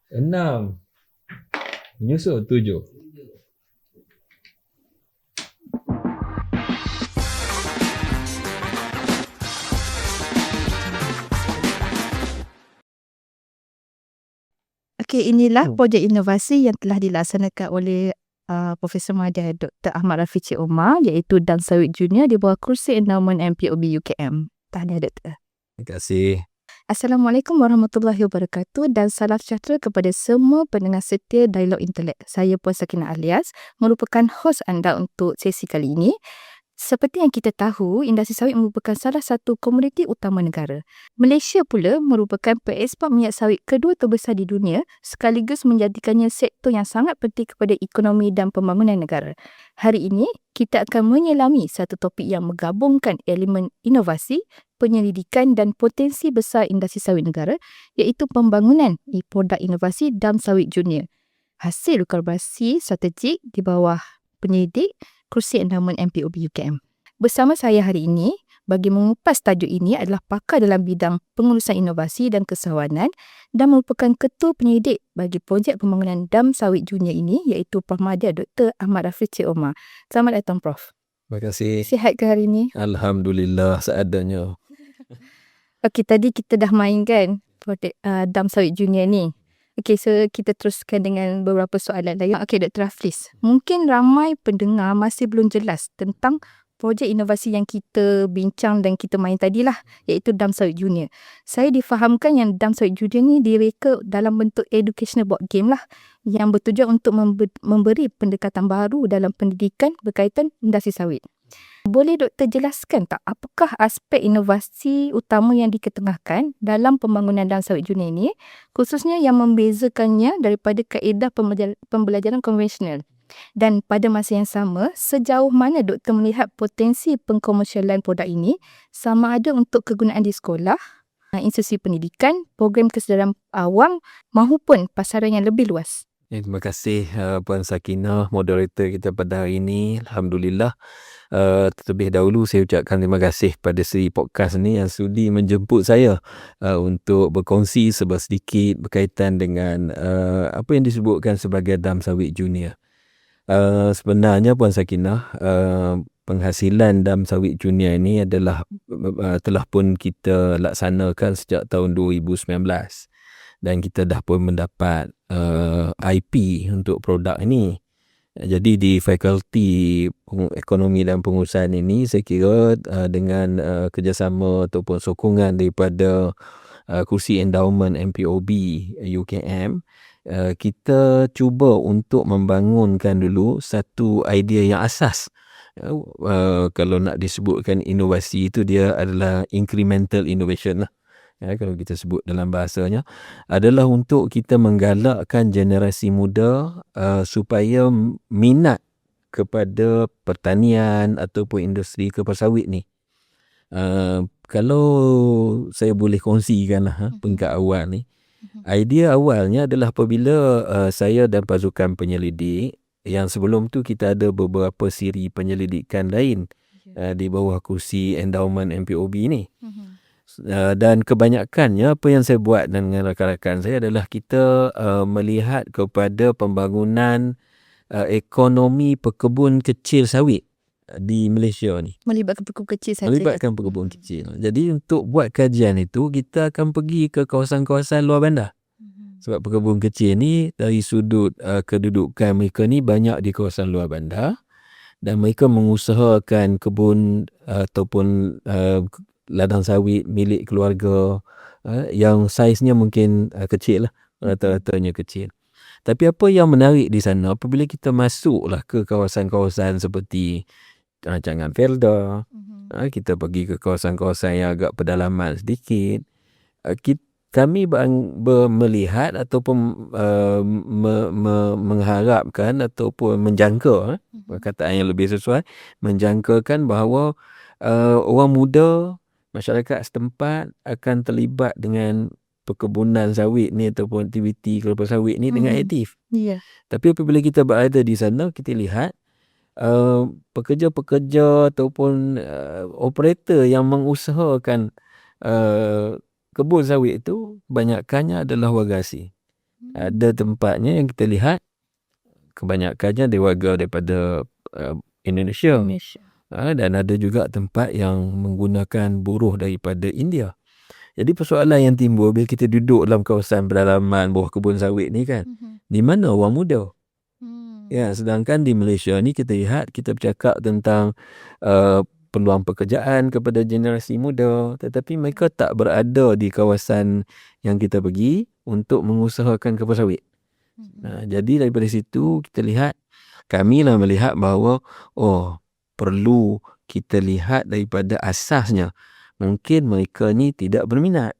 6 menyusul 7. Okey, inilah projek inovasi yang telah dilaksanakan oleh Profesor Madya Dr. Ahmad Rafiq Cik Omar, iaitu Dam Sawit Junior di bawah Kursi Endowment MPOB UKM. Tahniah Dr. Terima kasih. Assalamualaikum warahmatullahi wabarakatuh dan salam sejahtera kepada semua pendengar setia Dialog Intelek. Saya Puan Sakinah Alias merupakan hos anda untuk sesi kali ini. Seperti yang kita tahu, industri sawit merupakan salah satu komoditi utama negara. Malaysia pula merupakan pengeksport minyak sawit kedua terbesar di dunia, sekaligus menjadikannya sektor yang sangat penting kepada ekonomi dan pembangunan negara. Hari ini, kita akan menyelami satu topik yang menggabungkan elemen inovasi, penyelidikan dan potensi besar industri sawit negara, iaitu pembangunan produk inovasi Dam Sawit Junior. Hasil kolaborasi strategik di bawah penyelidik Kursi Endowment MPOB UKM. Bersama saya hari ini, bagi mengupas tajuk ini adalah pakar dalam bidang pengurusan inovasi dan kesehawanan dan merupakan ketua penyelidik bagi projek pembangunan Dam Sawit Junior ini, iaitu Prof. Madya Dr. Ahmad Rafiq Cik Omar. Selamat datang, Prof. Terima kasih. Sihat ke hari ini? Alhamdulillah seadanya. Okey, tadi kita dah mainkan projek Dam Sawit Junior ni. Okey, so kita teruskan dengan beberapa soalan lain. Okey, Dr. Hafiz. Mungkin ramai pendengar masih belum jelas tentang projek inovasi yang kita bincang dan kita main tadilah, iaitu Dam Sawit Junior. Saya difahamkan yang Dam Sawit Junior ni direka dalam bentuk educational board game lah, yang bertujuan untuk memberi pendekatan baru dalam pendidikan berkaitan industri sawit. Boleh Doktor jelaskan tak apakah aspek inovasi utama yang diketengahkan dalam pembangunan Dam Sawit Junior ini, khususnya yang membezakannya daripada kaedah pembelajaran konvensional? Dan pada masa yang sama, sejauh mana Doktor melihat potensi pengkomersialan produk ini sama ada untuk kegunaan di sekolah, institusi pendidikan, program kesedaran awam maupun pasaran yang lebih luas? Terima kasih Puan Sakinah, moderator kita pada hari ini. Alhamdulillah. Terlebih dahulu saya ucapkan terima kasih pada seri podcast ni yang sudi menjemput saya untuk berkongsi sedikit berkaitan dengan apa yang disebutkan sebagai Dam Sawit Junior. Sebenarnya Puan Sakinah, penghasilan Dam Sawit Junior ini adalah telah pun kita laksanakan sejak tahun 2019 dan kita dah pun mendapat IP untuk produk ini. Jadi di Fakulti Ekonomi dan Pengurusan ini saya kira dengan kerjasama ataupun sokongan daripada Kursi Endowment MPOB UKM, kita cuba untuk membangunkan dulu satu idea yang asas. Kalau nak disebutkan inovasi itu, dia adalah incremental innovation lah. Kalau kita sebut dalam bahasanya, adalah untuk kita menggalakkan generasi muda supaya minat kepada pertanian ataupun industri kelapa sawit ni. Kalau saya boleh kongsikan lah peringkat awal ni, idea awalnya adalah apabila saya dan pasukan penyelidik, yang sebelum tu kita ada beberapa siri penyelidikan lain di bawah Kursi Endowment MPOB ni. Dan kebanyakannya apa yang saya buat dengan rakan-rakan saya adalah kita melihat kepada pembangunan ekonomi pekebun kecil sawit di Malaysia ni. Melibatkan pekebun kecil saja. Melibatkan pekebun kecil. Jadi untuk buat kajian itu, kita akan pergi ke kawasan-kawasan luar bandar. Sebab pekebun kecil ni dari sudut kedudukan mereka ni banyak di kawasan luar bandar, dan mereka mengusahakan kebun ataupun ladang sawit milik keluarga yang saiznya mungkin kecil lah, rata-ratanya kecil. Tapi apa yang menarik di sana, apabila kita masuklah ke kawasan-kawasan seperti rancangan Felda, kita pergi ke kawasan-kawasan yang agak pedalaman sedikit, kami melihat ataupun mengharapkan ataupun menjangka, perkataan yang lebih sesuai, menjangkakan bahawa orang muda, masyarakat setempat akan terlibat dengan perkebunan sawit ni ataupun aktiviti kelapa sawit ni dengan aktif. Yeah. Tapi apabila kita berada di sana, kita lihat pekerja-pekerja ataupun operator yang mengusahakan kebun sawit itu banyakkannya adalah warga asing. Ada tempatnya yang kita lihat kebanyakannya dia warga daripada Indonesia. Indonesia. Dan ada juga tempat yang menggunakan buruh daripada India. Jadi persoalan yang timbul bila kita duduk dalam kawasan pedalaman bawah kebun sawit ni kan, di mana orang muda? Ya, sedangkan di Malaysia ni kita lihat, kita bercakap tentang peluang pekerjaan kepada generasi muda, tetapi mereka tak berada di kawasan yang kita pergi untuk mengusahakan kelapa sawit. Jadi daripada situ kita lihat, kamilah melihat bahawa perlu kita lihat daripada asasnya. Mungkin mereka ni tidak berminat.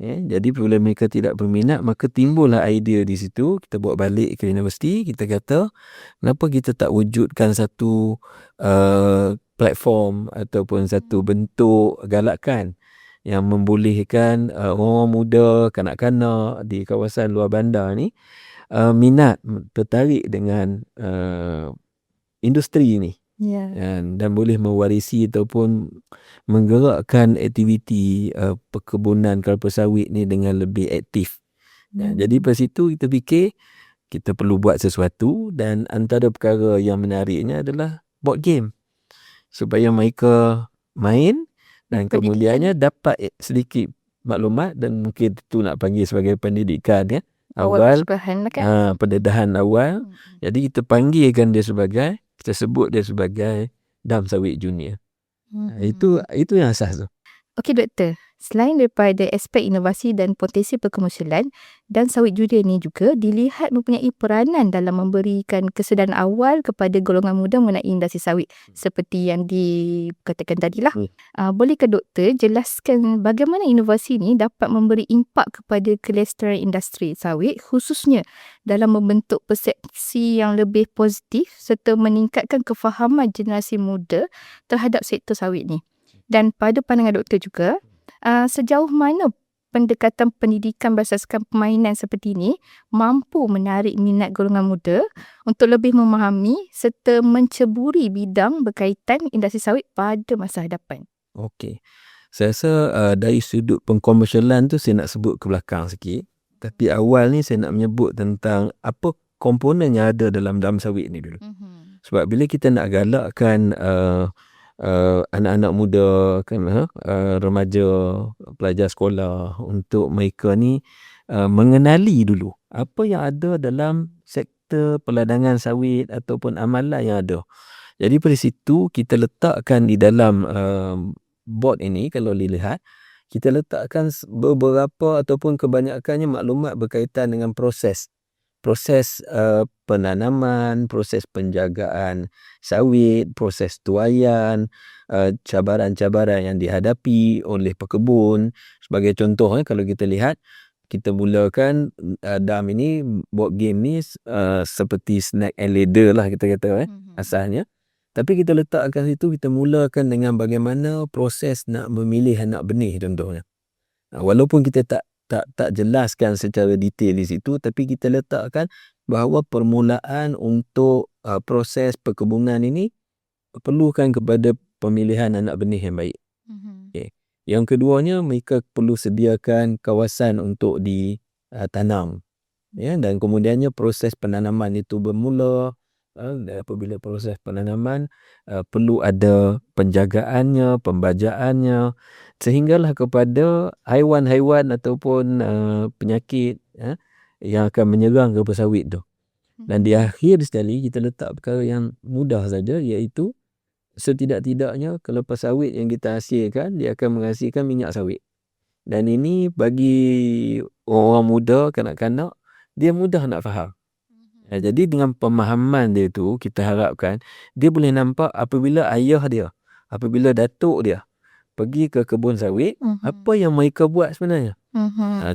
Jadi bila mereka tidak berminat, maka timbullah idea di situ. Kita bawa balik ke universiti, kita kata kenapa kita tak wujudkan satu platform ataupun satu bentuk galakan yang membolehkan orang muda, kanak-kanak di kawasan luar bandar ni minat, tertarik dengan industri ni. Dan boleh mewarisi ataupun menggerakkan aktiviti perkebunan kelapa sawit ni dengan lebih aktif. Jadi pada situ kita fikir kita perlu buat sesuatu, dan antara perkara yang menariknya adalah board game supaya mereka main dan kemudiannya dapat sedikit maklumat, dan mungkin itu nak panggil sebagai pendidikan awal, pendedahan awal. Jadi kita panggilkan dia sebagai, kita sebut dia sebagai dam sawit junior. Itu yang asas tu. Okey Doktor, selain daripada aspek inovasi dan potensi perkomersialan, dan sawit junior ni juga dilihat mempunyai peranan dalam memberikan kesedaran awal kepada golongan muda mengenai industri sawit seperti yang dikatakan tadilah. Bolehkah Doktor jelaskan bagaimana inovasi ni dapat memberi impak kepada kelestarian industri sawit, khususnya dalam membentuk persepsi yang lebih positif serta meningkatkan kefahaman generasi muda terhadap sektor sawit ni? Dan pada pandangan Doktor juga, sejauh mana pendekatan pendidikan berasaskan permainan seperti ini mampu menarik minat golongan muda untuk lebih memahami serta menceburi bidang berkaitan industri sawit pada masa hadapan? Okey. Saya rasa dari sudut pengkomersialan tu saya nak sebut ke belakang sikit. Tapi awal ni saya nak menyebut tentang apa komponen yang ada dalam dam sawit ni dulu. Sebab bila kita nak galakkan anak-anak muda, remaja, pelajar sekolah, untuk mereka ni mengenali dulu apa yang ada dalam sektor peladangan sawit ataupun amalan yang ada. Jadi pada situ kita letakkan di dalam board ini, kalau dilihat, kita letakkan beberapa ataupun kebanyakannya maklumat berkaitan dengan proses penanaman, proses penjagaan sawit, proses tuaian, cabaran-cabaran yang dihadapi oleh pekebun. Sebagai contoh, kalau kita lihat, kita mulakan dam ini, board game ni seperti snack and ladder lah kita kata asalnya. Tapi kita letakkan situ, kita mulakan dengan bagaimana proses nak memilih anak benih contohnya. Walaupun kita tak jelaskan secara detail di situ, tapi kita letakkan bahawa permulaan untuk proses perkebunan ini perlukan kepada pemilihan anak benih yang baik. Okay. Yang keduanya, mereka perlu sediakan kawasan untuk ditanam. Dan kemudiannya proses penanaman itu bermula. Apabila proses penanaman, perlu ada penjagaannya, pembajaannya, sehinggalah kepada haiwan-haiwan ataupun penyakit yang akan menyerang kelapa sawit tu. Dan di akhir sekali kita letak perkara yang mudah saja, iaitu setidak-tidaknya kelapa sawit yang kita hasilkan, dia akan menghasilkan minyak sawit. Dan ini bagi orang muda, kanak-kanak, dia mudah nak faham. Jadi dengan pemahaman dia tu, kita harapkan dia boleh nampak apabila ayah dia, apabila datuk dia pergi ke kebun sawit, apa yang mereka buat sebenarnya.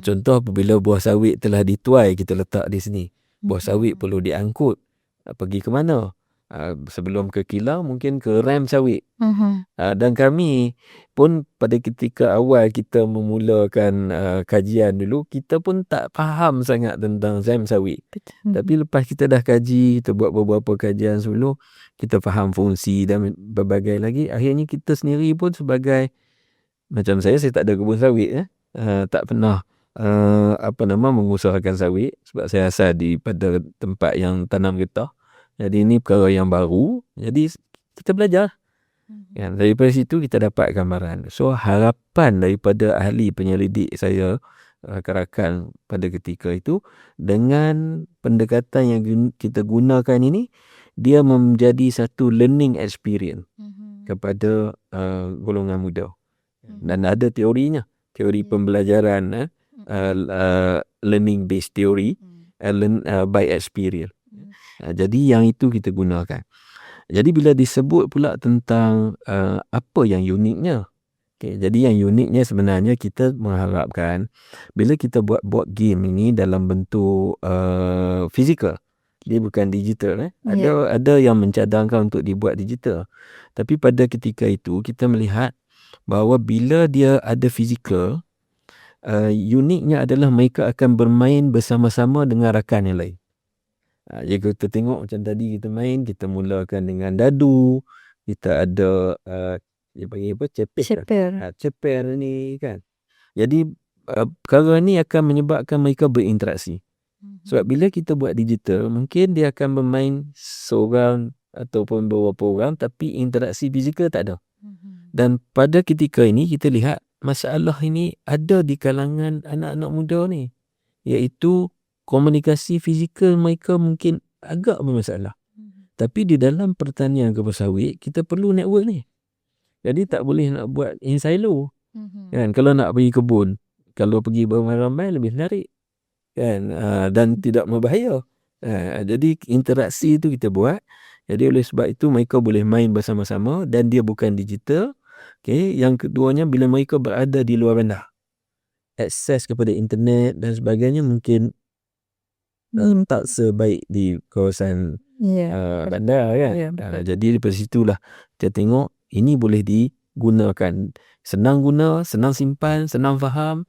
Contoh, apabila buah sawit telah dituai, kita letak di sini. Buah sawit perlu diangkut. Pergi ke mana? Sebelum ke kilang, mungkin ke rem sawit. Dan kami pun pada ketika awal kita memulakan kajian dulu, kita pun tak faham sangat tentang rem sawit. Tapi lepas kita dah kaji, kita buat beberapa kajian sebelum, kita faham fungsi dan berbagai lagi. Akhirnya kita sendiri pun sebagai, macam saya tak ada kebun sawit, tak pernah mengusahakan sawit sebab saya asal pada tempat yang tanam getah. Jadi ini perkara yang baru. Jadi kita belajar. Kan? Daripada situ kita dapat gambaran. So harapan daripada ahli penyelidik saya, rakan pada ketika itu, dengan pendekatan yang kita gunakan ini, dia menjadi satu learning experience kepada golongan muda. Dan ada teorinya, teori pembelajaran, learning based theory, learn by experience. Jadi yang itu kita gunakan. Jadi bila disebut pula tentang apa yang uniknya, jadi yang uniknya sebenarnya kita mengharapkan bila kita buat board game ini dalam bentuk fizikal, dia bukan digital. Ada yang mencadangkan untuk dibuat digital. Tapi pada ketika itu kita melihat bahawa bila dia ada fizikal, uniknya adalah mereka akan bermain bersama-sama dengan rakan yang lain. Jika kita tengok macam tadi kita main, kita mulakan dengan dadu, kita ada dia panggil apa? Ceper ni kan. Jadi perkara ni akan menyebabkan mereka berinteraksi. Sebab bila kita buat digital, mungkin dia akan bermain seorang ataupun beberapa orang, tapi interaksi fizikal tak ada. Dan pada ketika ini kita lihat masalah ini ada di kalangan anak-anak muda ni, iaitu komunikasi fizikal mereka mungkin agak bermasalah. Tapi di dalam pertanian kelapa sawit, kita perlu network ni. Jadi tak boleh nak buat in silo. Kan? Kalau nak pergi kebun, kalau pergi beramai-ramai lebih menarik. Kan? Dan tidak berbahaya. Jadi interaksi itu kita buat. Jadi oleh sebab itu mereka boleh main bersama-sama dan dia bukan digital. Okay? Yang keduanya, bila mereka berada di luar bandar, akses kepada internet dan sebagainya mungkin tak sebaik di kawasan bandar kan. Jadi daripada situlah kita tengok ini boleh digunakan, senang guna, senang simpan, senang faham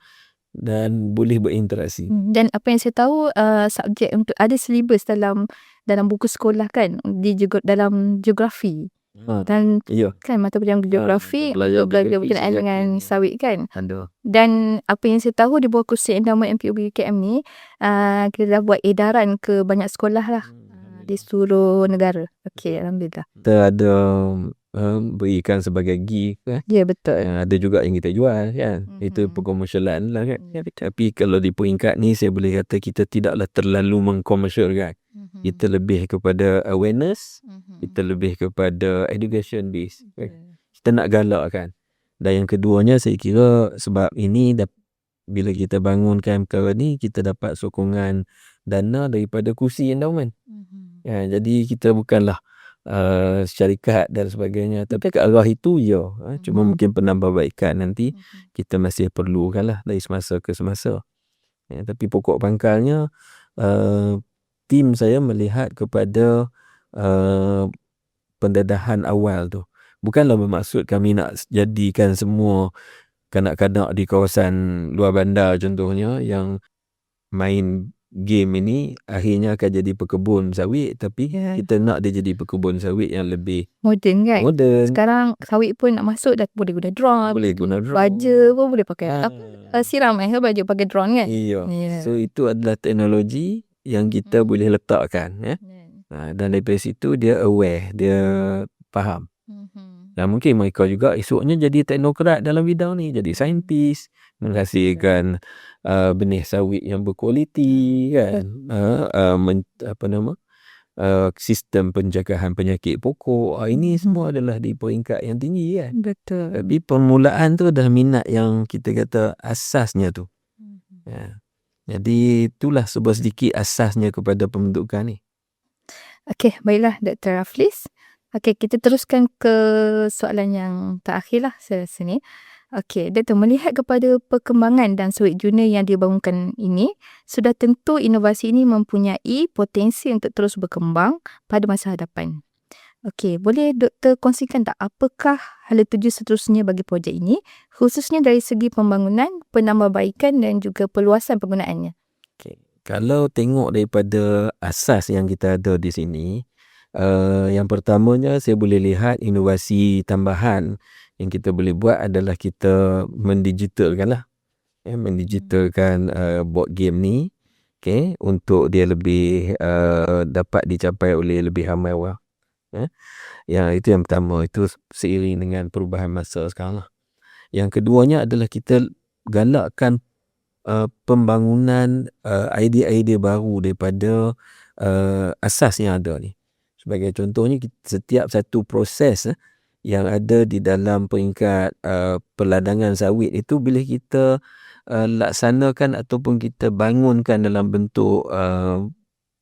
dan boleh berinteraksi. Dan apa yang saya tahu, subjek untuk ada syllabus dalam buku sekolah kan, dalam geografi. Dan kan mata pelajaran geografi belajar berkenaan dengan sawit kan. Dan apa yang saya tahu di bawah kursus endowment MPUB UKM ni, kita dah buat edaran ke banyak sekolah lah di seluruh negara. Okey, alhamdulillah. Kita ada berikan sebagai gift kan. Ya, betul. Ada juga yang kita jual kan. Itu perkomersialan lah kan. Tapi kalau di peringkat ni saya boleh kata kita tidaklah terlalu mengkomersialkan. Kita lebih kepada awareness, kita lebih kepada education base. Kita nak galakkan. Dan yang keduanya saya kira sebab ini bila kita bangunkan perkara ni, kita dapat sokongan dana daripada kursi endowment. Jadi kita bukanlah syarikat dan sebagainya, tapi ke arah itu cuma mungkin penambahbaikan nanti kita masih perlukan lah dari semasa ke semasa. Tapi pokok pangkalnya tim saya melihat kepada pendedahan awal tu. Bukanlah bermaksud kami nak jadikan semua kanak-kanak di kawasan luar bandar contohnya yang main game ini akhirnya akan jadi pekebun sawit, tapi kita nak dia jadi pekebun sawit yang lebih moden kan. Moden. Sekarang sawit pun nak masuk dah boleh guna drone. Baja pun boleh pakai siram baja pakai drone kan. So itu adalah teknologi yang kita boleh letakkan dan daripada situ dia aware, dia faham. Dan mungkin mereka juga esoknya jadi teknokrat dalam bidang ni, jadi saintis, menghasilkan benih sawit yang berkualiti kan. Sistem penjagaan penyakit pokok, ini semua adalah di peringkat yang tinggi kan. Betul. Tapi permulaan tu adalah minat yang kita kata asasnya tu. Jadi itulah sebuah sedikit asasnya kepada pembentukan ni. Okey, baiklah Dr. Raflis. Okey, kita teruskan ke soalan yang terakhir lah sini. Okey, Dr. melihat kepada perkembangan dan sawit junior yang dibangunkan ini, sudah tentu inovasi ini mempunyai potensi untuk terus berkembang pada masa hadapan. Okey, boleh Dr. kongsikan tak apakah hala tuju seterusnya bagi projek ini, khususnya dari segi pembangunan, penambahbaikan dan juga perluasan penggunaannya? Okay. Kalau tengok daripada asas yang kita ada di sini, yang pertamanya saya boleh lihat inovasi tambahan yang kita boleh buat adalah kita mendigitalkan lah. mendigitalkan board game ni, untuk dia lebih dapat dicapai oleh lebih ramai orang. Ya, itu yang pertama, itu seiring dengan perubahan masa sekarang lah. Yang keduanya adalah kita galakkan pembangunan idea-idea baru daripada asas yang ada ni. Sebagai contohnya, setiap satu proses yang ada di dalam peringkat peladangan sawit itu, bila kita laksanakan ataupun kita bangunkan dalam bentuk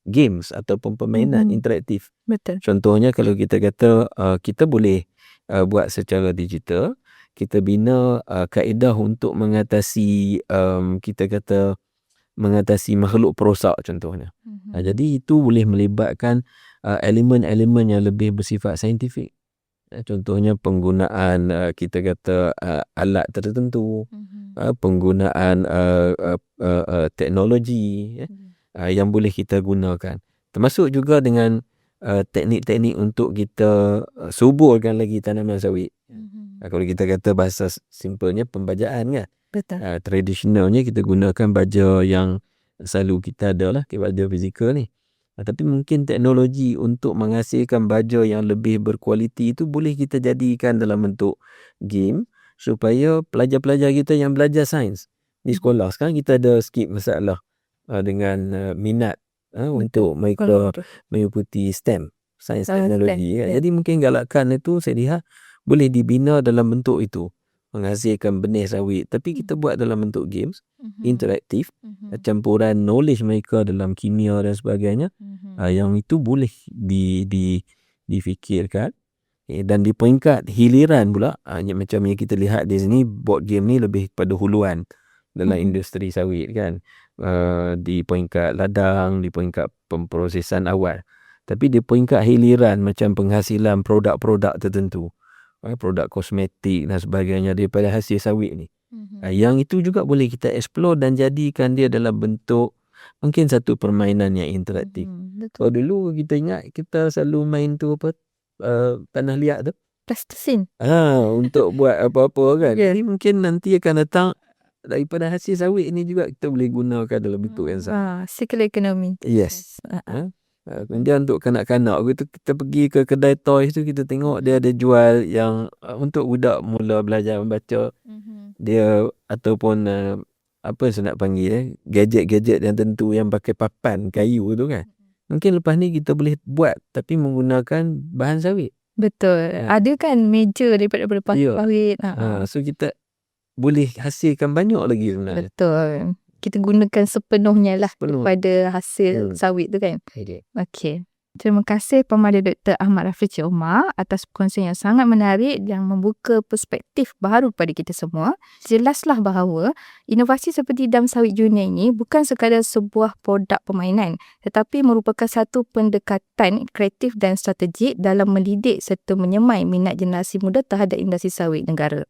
games ataupun permainan interaktif. Betul. Contohnya, kalau kita kata kita boleh buat secara digital, kita bina kaedah untuk mengatasi kita kata mengatasi makhluk perosak contohnya. Jadi itu boleh melibatkan elemen-elemen yang lebih bersifat saintifik. Contohnya penggunaan kita kata alat tertentu, penggunaan teknologi yang boleh kita gunakan. Termasuk juga dengan teknik-teknik untuk kita suburkan lagi tanaman sawit. Kalau kita kata bahasa simpelnya pembajaan kan. Betul. Tradisionalnya kita gunakan baja yang selalu kita ada lah, baja fizikal ni. Tapi mungkin teknologi untuk menghasilkan baja yang lebih berkualiti itu boleh kita jadikan dalam bentuk game, supaya pelajar-pelajar kita yang belajar sains di sekolah, sekarang kita ada sikit masalah dengan minat untuk mereka mengikuti STEM, sains teknologi kan. Jadi mungkin galakan itu saya lihat boleh dibina dalam bentuk itu, menghasilkan benih sawit, tapi kita buat dalam bentuk games interaktif, campuran knowledge mereka dalam kimia dan sebagainya, yang itu boleh difikirkan. Dan di peringkat hiliran pula, macam yang kita lihat di sini, board game ni lebih pada huluan dalam industri sawit kan, di peringkat ladang, di peringkat pemprosesan awal. Tapi di peringkat hiliran, macam penghasilan produk-produk tertentu, produk kosmetik dan sebagainya daripada hasil sawit ni, yang itu juga boleh kita explore dan jadikan dia dalam bentuk mungkin satu permainan yang interaktif. Kalau dulu kita ingat, kita selalu main tu apa, tanah liat tu, Plastisin. untuk buat apa-apa kan. Jadi mungkin nanti akan datang daripada hasil sawit ni juga kita boleh gunakan dalam bentuk yang sama. Circular economy. Yes. Kemudian untuk kanak-kanak kita pergi ke kedai toys tu, kita tengok dia ada jual yang untuk budak mula belajar membaca, dia ataupun apa saya nak panggil gadget-gadget yang tentu yang pakai papan kayu tu kan. Mungkin lepas ni kita boleh buat tapi menggunakan bahan sawit. Betul. Ada kan meja daripada sawit. So kita boleh hasilkan banyak lagi sebenarnya. Betul. Kita gunakan sepenuhnya lah daripada hasil sawit tu kan. Okey. Terima kasih Pemadil Dr. Ahmad Rafiq Cik Omar atas perkongsian yang sangat menarik yang membuka perspektif baru kepada kita semua. Jelaslah bahawa inovasi seperti Dam Sawit Junior ini bukan sekadar sebuah produk permainan, tetapi merupakan satu pendekatan kreatif dan strategik dalam mendidik serta menyemai minat generasi muda terhadap industri sawit negara.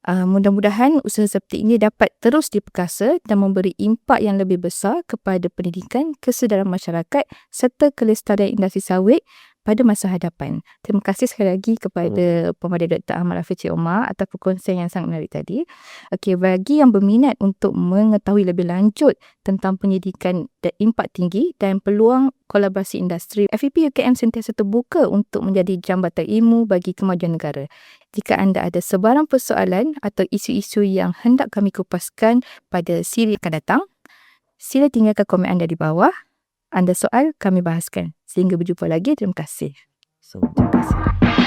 Mudah-mudahan usaha seperti ini dapat terus diperkasa dan memberi impak yang lebih besar kepada pendidikan, kesedaran masyarakat serta kelestarian industri sawit pada masa hadapan. Terima kasih sekali lagi kepada Pemadil Dr. Ahmad Rafiq Cik Omar atas perkongsian yang sangat menarik tadi. Okey, bagi yang berminat untuk mengetahui lebih lanjut tentang pendidikan dan impak tinggi dan peluang kolaborasi industri, FEP UKM sentiasa terbuka untuk menjadi jambatan ilmu bagi kemajuan negara. Jika anda ada sebarang persoalan atau isu-isu yang hendak kami kupaskan pada siri akan datang, sila tinggalkan komen anda di bawah. Anda soal, kami bahaskan. Sehingga berjumpa lagi, terima kasih. Terima kasih.